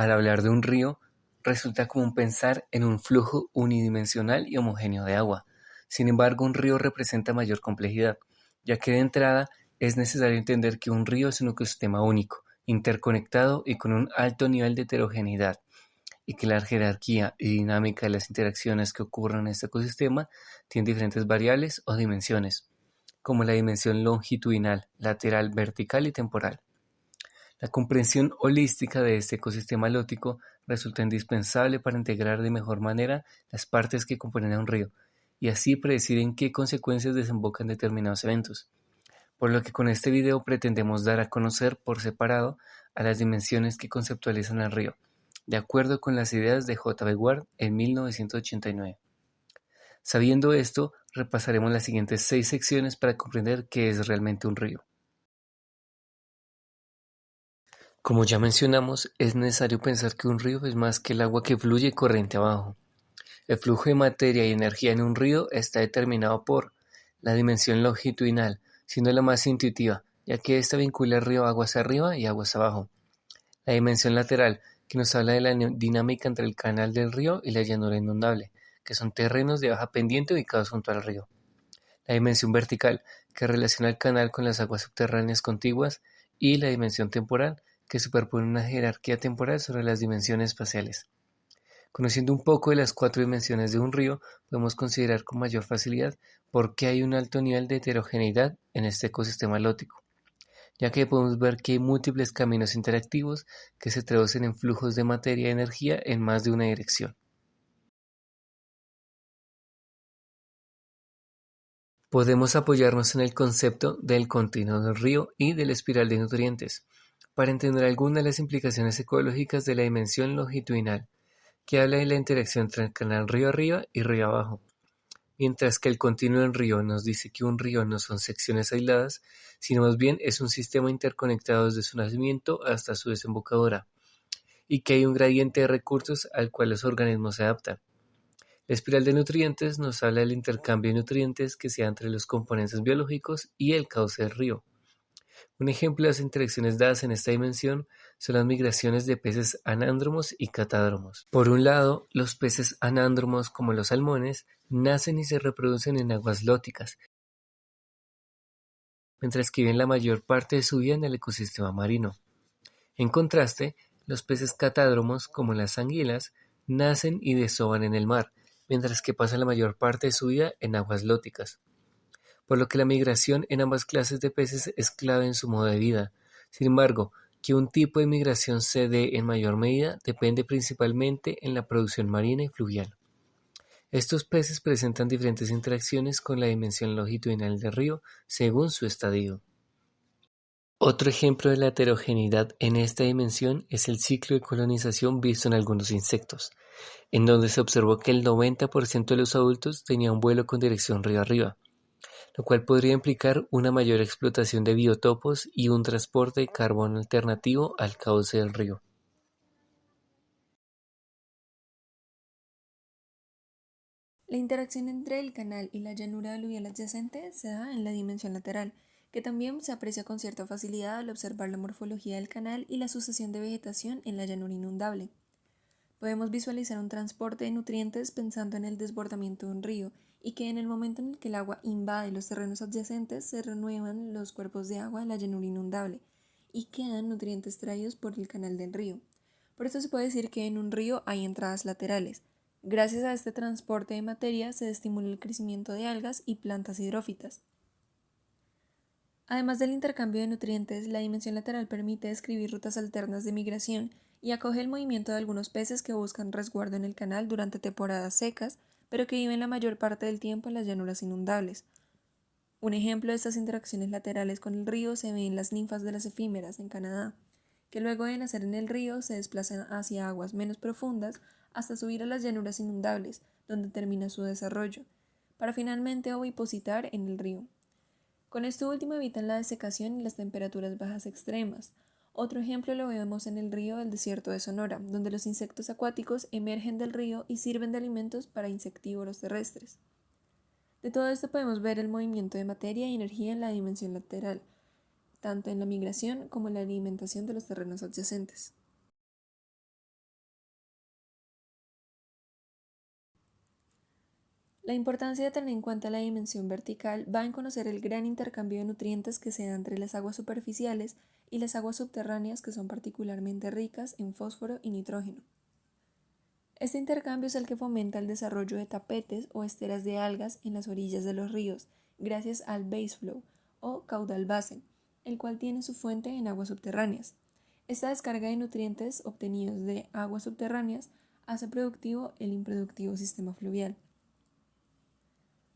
Al hablar de un río, resulta común pensar en un flujo unidimensional y homogéneo de agua. Sin embargo, un río representa mayor complejidad, ya que de entrada es necesario entender que un río es un ecosistema único, interconectado y con un alto nivel de heterogeneidad, y que la jerarquía y dinámica de las interacciones que ocurren en este ecosistema tiene diferentes variables o dimensiones, como la dimensión longitudinal, lateral, vertical y temporal. La comprensión holística de este ecosistema halótico resulta indispensable para integrar de mejor manera las partes que componen a un río, y así predecir en qué consecuencias desembocan determinados eventos. Por lo que con este video pretendemos dar a conocer por separado a las dimensiones que conceptualizan el río, de acuerdo con las ideas de J. B. Ward en 1989. Sabiendo esto, repasaremos las siguientes 6 secciones para comprender qué es realmente un río. Como ya mencionamos, es necesario pensar que un río es más que el agua que fluye corriente abajo. El flujo de materia y energía en un río está determinado por la dimensión longitudinal, siendo la más intuitiva, ya que esta vincula el río aguas arriba y aguas abajo. La dimensión lateral, que nos habla de la dinámica entre el canal del río y la llanura inundable, que son terrenos de baja pendiente ubicados junto al río. La dimensión vertical, que relaciona el canal con las aguas subterráneas contiguas, y la dimensión temporal, que superpone una jerarquía temporal sobre las dimensiones espaciales. Conociendo un poco de las 4 dimensiones de un río, podemos considerar con mayor facilidad por qué hay un alto nivel de heterogeneidad en este ecosistema halótico, ya que podemos ver que hay múltiples caminos interactivos que se traducen en flujos de materia y energía en más de una dirección. Podemos apoyarnos en el concepto del continuo del río y de la espiral de nutrientes, para entender algunas de las implicaciones ecológicas de la dimensión longitudinal, que habla de la interacción entre el canal río arriba y río abajo, mientras que el continuo del río nos dice que un río no son secciones aisladas, sino más bien es un sistema interconectado desde su nacimiento hasta su desembocadura, y que hay un gradiente de recursos al cual los organismos se adaptan. La espiral de nutrientes nos habla del intercambio de nutrientes que se da entre los componentes biológicos y el cauce del río. Un ejemplo de las interacciones dadas en esta dimensión son las migraciones de peces anándromos y catádromos. Por un lado, los peces anándromos, como los salmones, nacen y se reproducen en aguas lóticas, mientras que viven la mayor parte de su vida en el ecosistema marino. En contraste, los peces catádromos, como las anguilas, nacen y desovan en el mar, mientras que pasan la mayor parte de su vida en aguas lóticas. Por lo que la migración en ambas clases de peces es clave en su modo de vida. Sin embargo, que un tipo de migración se dé en mayor medida depende principalmente en la producción marina y fluvial. Estos peces presentan diferentes interacciones con la dimensión longitudinal del río según su estadio. Otro ejemplo de la heterogeneidad en esta dimensión es el ciclo de colonización visto en algunos insectos, en donde se observó que el 90% de los adultos tenía un vuelo con dirección río arriba, lo cual podría implicar una mayor explotación de biotopos y un transporte de carbono alternativo al cauce del río. La interacción entre el canal y la llanura aluvial adyacente se da en la dimensión lateral, que también se aprecia con cierta facilidad al observar la morfología del canal y la sucesión de vegetación en la llanura inundable. Podemos visualizar un transporte de nutrientes pensando en el desbordamiento de un río y que en el momento en el que el agua invade los terrenos adyacentes se renuevan los cuerpos de agua de la llanura inundable y quedan nutrientes traídos por el canal del río. Por esto se puede decir que en un río hay entradas laterales. Gracias a este transporte de materia se estimula el crecimiento de algas y plantas hidrófitas. Además del intercambio de nutrientes, la dimensión lateral permite describir rutas alternas de migración y acoge el movimiento de algunos peces que buscan resguardo en el canal durante temporadas secas, pero que viven la mayor parte del tiempo en las llanuras inundables. Un ejemplo de estas interacciones laterales con el río se ve en las ninfas de las efímeras en Canadá, que luego de nacer en el río se desplazan hacia aguas menos profundas hasta subir a las llanuras inundables, donde termina su desarrollo, para finalmente ovipositar en el río. Con esto último evitan la desecación y las temperaturas bajas extremas. Otro ejemplo lo vemos en el río del desierto de Sonora, donde los insectos acuáticos emergen del río y sirven de alimentos para insectívoros terrestres. De todo esto podemos ver el movimiento de materia y energía en la dimensión lateral, tanto en la migración como en la alimentación de los terrenos adyacentes. La importancia de tener en cuenta la dimensión vertical va en conocer el gran intercambio de nutrientes que se da entre las aguas superficiales y las aguas subterráneas, que son particularmente ricas en fósforo y nitrógeno. Este intercambio es el que fomenta el desarrollo de tapetes o esteras de algas en las orillas de los ríos, gracias al base flow o caudal base, el cual tiene su fuente en aguas subterráneas. Esta descarga de nutrientes obtenidos de aguas subterráneas hace productivo el improductivo sistema fluvial.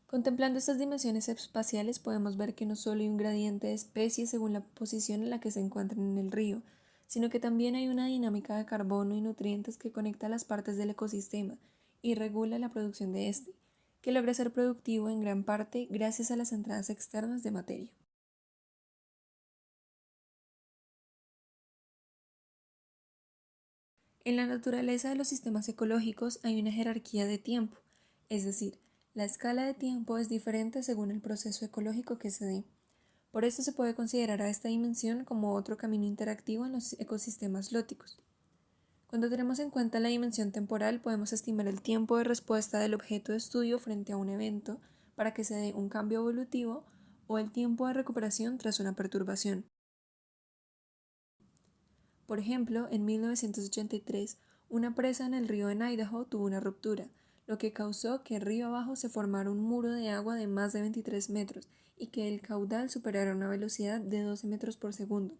Contemplando estas dimensiones espaciales podemos ver que no solo hay un gradiente de especies según la posición en la que se encuentran en el río, sino que también hay una dinámica de carbono y nutrientes que conecta las partes del ecosistema y regula la producción de este, que logra ser productivo en gran parte gracias a las entradas externas de materia. En la naturaleza de los sistemas ecológicos hay una jerarquía de tiempo, es decir, la escala de tiempo es diferente según el proceso ecológico que se dé. Por esto se puede considerar a esta dimensión como otro camino interactivo en los ecosistemas lóticos. Cuando tenemos en cuenta la dimensión temporal, podemos estimar el tiempo de respuesta del objeto de estudio frente a un evento para que se dé un cambio evolutivo o el tiempo de recuperación tras una perturbación. Por ejemplo, en 1983, una presa en el río en Idaho tuvo una ruptura, lo que causó que río abajo se formara un muro de agua de más de 23 metros y que el caudal superara una velocidad de 12 metros por segundo.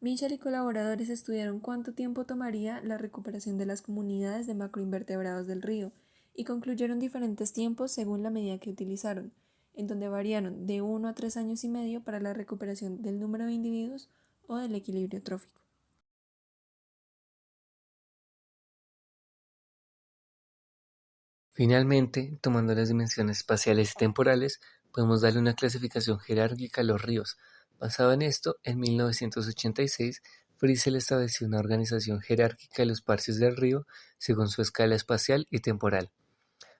Mitchell y colaboradores estudiaron cuánto tiempo tomaría la recuperación de las comunidades de macroinvertebrados del río y concluyeron diferentes tiempos según la medida que utilizaron, en donde variaron de 1 a 3 años y medio para la recuperación del número de individuos o del equilibrio trófico. Finalmente, tomando las dimensiones espaciales y temporales, podemos darle una clasificación jerárquica a los ríos. Basado en esto, en 1986, Frisell estableció una organización jerárquica de los parches del río según su escala espacial y temporal.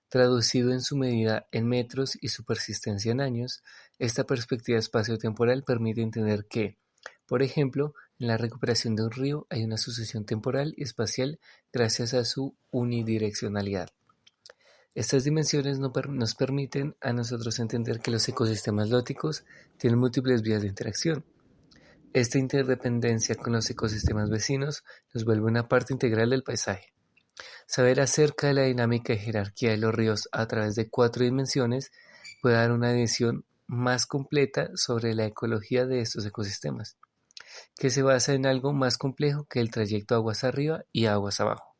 Traducido en su medida en metros y su persistencia en años, esta perspectiva espacio-temporal permite entender que, por ejemplo, en la recuperación de un río hay una sucesión temporal y espacial gracias a su unidireccionalidad. Estas dimensiones nos permiten a nosotros entender que los ecosistemas lóticos tienen múltiples vías de interacción. Esta interdependencia con los ecosistemas vecinos nos vuelve una parte integral del paisaje. Saber acerca de la dinámica y jerarquía de los ríos a través de 4 dimensiones puede dar una visión más completa sobre la ecología de estos ecosistemas, que se basa en algo más complejo que el trayecto aguas arriba y aguas abajo.